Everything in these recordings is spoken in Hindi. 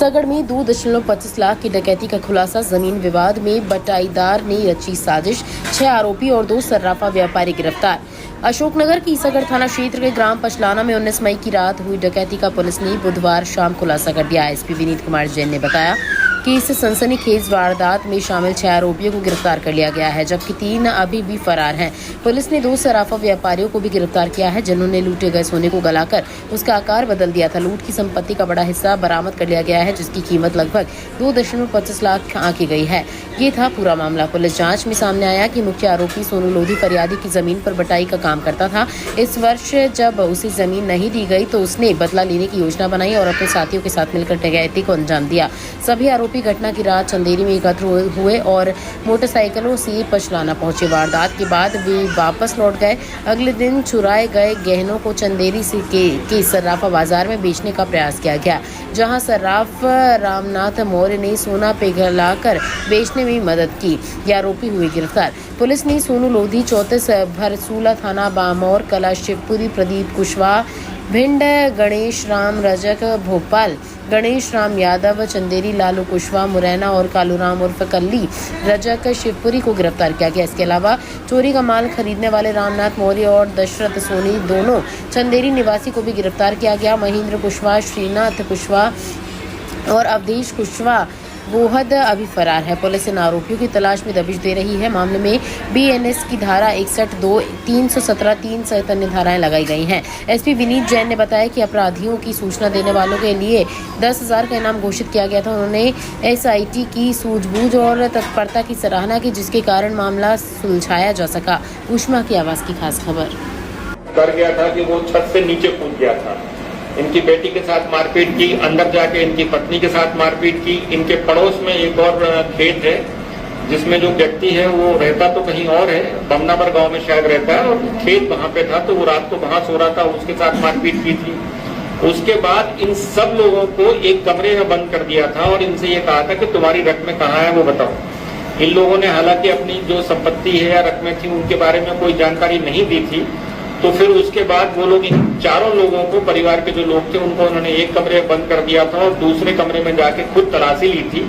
ईसागढ़ में 2.25 लाख की डकैती का खुलासा। जमीन विवाद में बटाईदार ने रची साजिश। 6 आरोपी और 2 सर्राफा व्यापारी गिरफ्तार। अशोकनगर के ईसागढ़ थाना क्षेत्र के ग्राम पचलाना में 19 मई की रात हुई डकैती का पुलिस ने बुधवार शाम खुलासा कर दिया। एसपी विनीत कुमार जैन ने बताया कि इस सनसनीखेज वारदात में शामिल 6 आरोपियों को गिरफ्तार कर लिया गया है, जबकि 3 अभी भी फरार हैं। पुलिस ने 2 सराफा व्यापारियों को भी गिरफ्तार किया है, जिन्होंने लूटे गए सोने को गलाकर उसका आकार बदल दिया था। लूट की संपत्ति का बड़ा हिस्सा बरामद कर लिया गया है, जिसकी कीमत लगभग 2.25 लाख आंकी गई है। ये था पूरा मामला। पुलिस जांच में सामने आया कि मुख्य आरोपी सोनू लोधी फरियादी की जमीन पर बटाई का काम करता था। इस वर्ष जब उसे जमीन नहीं दी गई तो उसने बदला लेने की योजना बनाई और अपने साथियों के साथ मिलकर डकैती को अंजाम दिया। सभी आरोपी घटना की रात चंदेरी में एकत्र हुए और मोटरसाइकिलों से पचलाना पहुंचे। वारदात के बाद वे वापस लौट गए। अगले दिन चुराए गए गहनों को चंदेरी से के सर्राफा बाजार में बेचने का प्रयास किया गया, जहां सर्राफ रामनाथ मौर्य ने सोना पिघलाकर बेचने में मदद की। ये आरोपी हुए गिरफ्तार। पुलिस ने सोनू लोधी 34 भरसूला थाना बामौर कला शिवपुरी प्रदीप कुशवाहा भिंड गणेश राम रजक भोपाल गणेश राम यादव चंदेरी लालू कुशवाहा मुरैना और कालूराम उर्फ कल्ली रजक शिवपुरी को गिरफ्तार किया गया। इसके अलावा चोरी का माल खरीदने वाले रामनाथ मौर्य और दशरथ सोनी दोनों चंदेरी निवासी को भी गिरफ्तार किया गया। महेंद्र कुशवाहा श्रीनाथ कुशवाहा और अवधेश कुशवाहा बोहद अभी फरार है। पुलिस इन आरोपियों की तलाश में दबिश दे रही है। मामले में बीएनएस की धारा 61(2), 317, 3 सहित अन्य धाराएं लगाई गई हैं। एसपी विनीत जैन ने बताया कि अपराधियों की सूचना देने वालों के लिए 10,000 का इनाम घोषित किया गया था। उन्होंने एसआईटी की सूझबूझ और तत्परता की सराहना की, जिसके कारण मामला सुलझाया जा सका। उष्मा की आवाज की खास खबर। कर गया था कि वो छत से नीचे कूद गया था। इनकी बेटी के साथ मारपीट की, अंदर जाके इनकी पत्नी के साथ मारपीट की। इनके पड़ोस में एक और खेत है जिसमें जो व्यक्ति है वो रहता तो कहीं और है, बमनावर गांव में शायद रहता है, और खेत वहां पे था तो वो रात को वहां सो रहा था, उसके साथ मारपीट की थी। उसके बाद इन सब लोगों को एक कमरे में बंद कर दिया था और इनसे ये कहा था कि तुम्हारी रकमें कहाँ है वो बताओ। इन लोगों ने हालांकि अपनी जो संपत्ति है या रकमें थी उनके बारे में कोई जानकारी नहीं दी थी। तो फिर उसके बाद वो लोग इन चारों लोगों को, परिवार के जो लोग थे, उनको उन्होंने एक कमरे में बंद कर दिया था और दूसरे कमरे में जाके खुद तलाशी ली थी।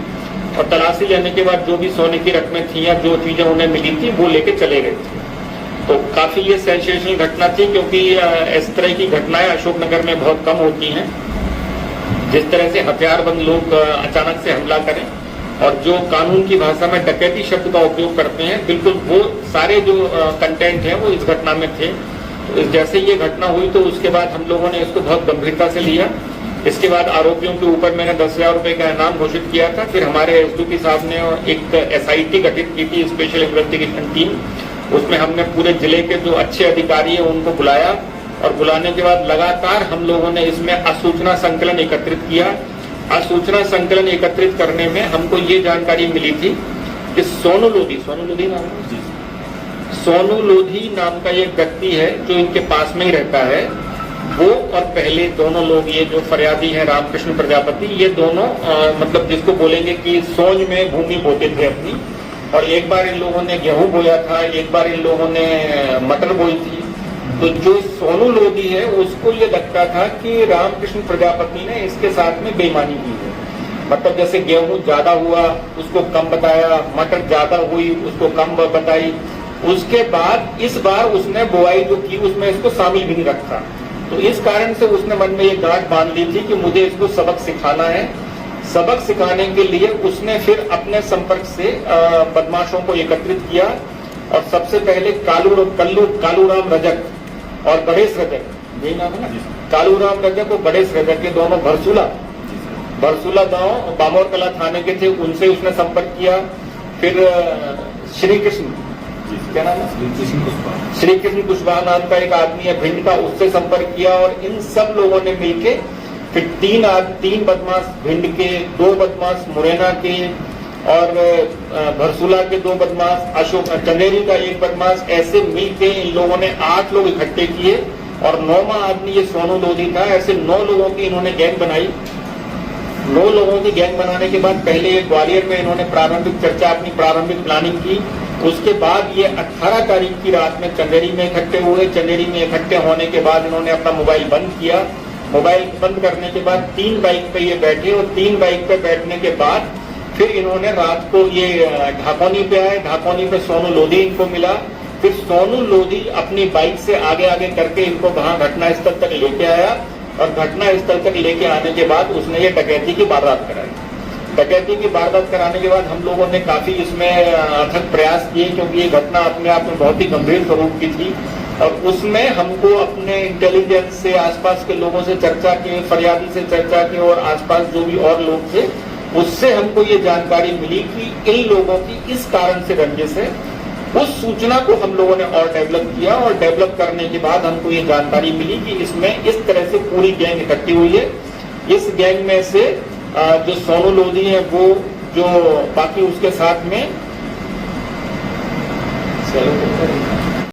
और तलाशी लेने के बाद जो भी सोने की रकमें थी या जो चीजें उन्हें मिली थी वो लेके चले गए थे। तो काफी ये सेंसेशनल घटना थी, क्योंकि इस तरह की घटनाएं अशोकनगर में बहुत कम होती हैं। जिस तरह से हथियारबंद लोग अचानक से हमला करें और जो कानून की भाषा में डकैती शब्द का उपयोग करते हैं, बिल्कुल वो सारे जो कंटेंट है वो इस घटना में थे। जैसे ये घटना हुई तो उसके बाद हम लोगों ने इसको बहुत गंभीरता से लिया। इसके बाद आरोपियों के ऊपर मैंने 10,000 रुपए का इनाम घोषित किया था। फिर हमारे एसडीपी साहब ने एक एसआईटी गठित की थी, स्पेशल इन्वेस्टिगेशन टीम। उसमें हमने पूरे जिले के जो अच्छे अधिकारी है उनको बुलाया और बुलाने के बाद लगातार हम लोगों ने इसमें असूचना संकलन एकत्रित किया। असूचना संकलन एकत्रित करने में हमको ये जानकारी मिली थी कि सोनू लोधी नाम का एक व्यक्ति है जो इनके पास में ही रहता है। वो और पहले दोनों लोग, ये जो फरियादी हैं रामकृष्ण प्रजापति, ये दोनों मतलब जिसको बोलेंगे कि सोंज में भूमि बोते थे अपनी। और एक बार इन लोगों ने गेहूं बोया था, एक बार इन लोगों ने मटर बोई थी। तो जो सोनू लोधी है उसको ये लगता था कि रामकृष्ण प्रजापति ने इसके साथ में बेईमानी की है। मतलब जैसे गेहूं ज्यादा हुआ उसको कम बताया, मटर ज्यादा हुई उसको कम बताई। उसके बाद इस बार उसने बुआई जो की उसमें इसको शामिल भी नहीं रखा। तो इस कारण से उसने मन में ये गांठ बांध ली थी कि मुझे इसको सबक सिखाना है। सबक सिखाने के लिए उसने फिर अपने संपर्क से बदमाशों को एकत्रित किया और सबसे पहले कालूराम रजक और गणेश रजक, यही नाम है ना, कालूराम रजक और गणेश रजक के दोनों भरसूला गांव बामौर कला थाने के थे, उनसे उसने संपर्क किया। फिर श्री कृष्ण, क्या नाम है, श्री कृष्ण कुशवाहा नाम का एक आदमी है भिंड का, उससे संपर्क किया। और इन सब लोगों ने मिलके फिर 3 बदमाश भिंड के, 2 बदमाश मुरैना के और भरसूला के 2 बदमाश, अशोक चंदेरी का 1 बदमाश, ऐसे मिलके इन लोगों ने 8 लोग इकट्ठे किए और 9वां आदमी ये सोनू लोधी था। ऐसे 9 लोगों की इन्होंने गैंग बनाई। 9 लोगों की गैंग बनाने के बाद पहले ग्वालियर में इन्होंने प्रारंभिक चर्चा, अपनी प्रारंभिक प्लानिंग की। उसके बाद ये 18 तारीख की रात में चंदेरी में इकट्ठे हुए। चंदेरी में इकट्ठे होने के बाद इन्होंने अपना मोबाइल बंद किया। मोबाइल बंद करने के बाद 3 बाइक पे ये बैठे और 3 बाइक पे बैठने के बाद फिर इन्होंने रात को ये ढाकोनी पे आए, ढाकोनी पे सोनू लोधी इनको मिला। फिर सोनू लोधी अपनी बाइक से आगे आगे करके इनको वहां घटना स्थल तक लेके आया और घटना स्थल तक लेके आने के बाद उसने ये डकैती की वारदात कराई। डकैती की वारदात कराने के बाद हम लोगों ने काफी इसमें अथक प्रयास किए, क्योंकि ये घटना अपने आप में बहुत ही गंभीर स्वरूप की थी और उसमें हमको अपने इंटेलिजेंस से, आसपास के लोगों से चर्चा की, फरियादी से चर्चा की और आसपास जो भी और लोग थे उससे हमको ये जानकारी मिली कि इन लोगों की इस कारण से रंजिश है। उस सूचना को हम लोगों ने और डेवलप किया और डेवलप करने के बाद हमको ये जानकारी मिली कि इसमें इस तरह से पूरी गैंग इकट्ठी हुई है। इस गैंग में से जो सोनू लोधी है वो, जो बाकी उसके साथ में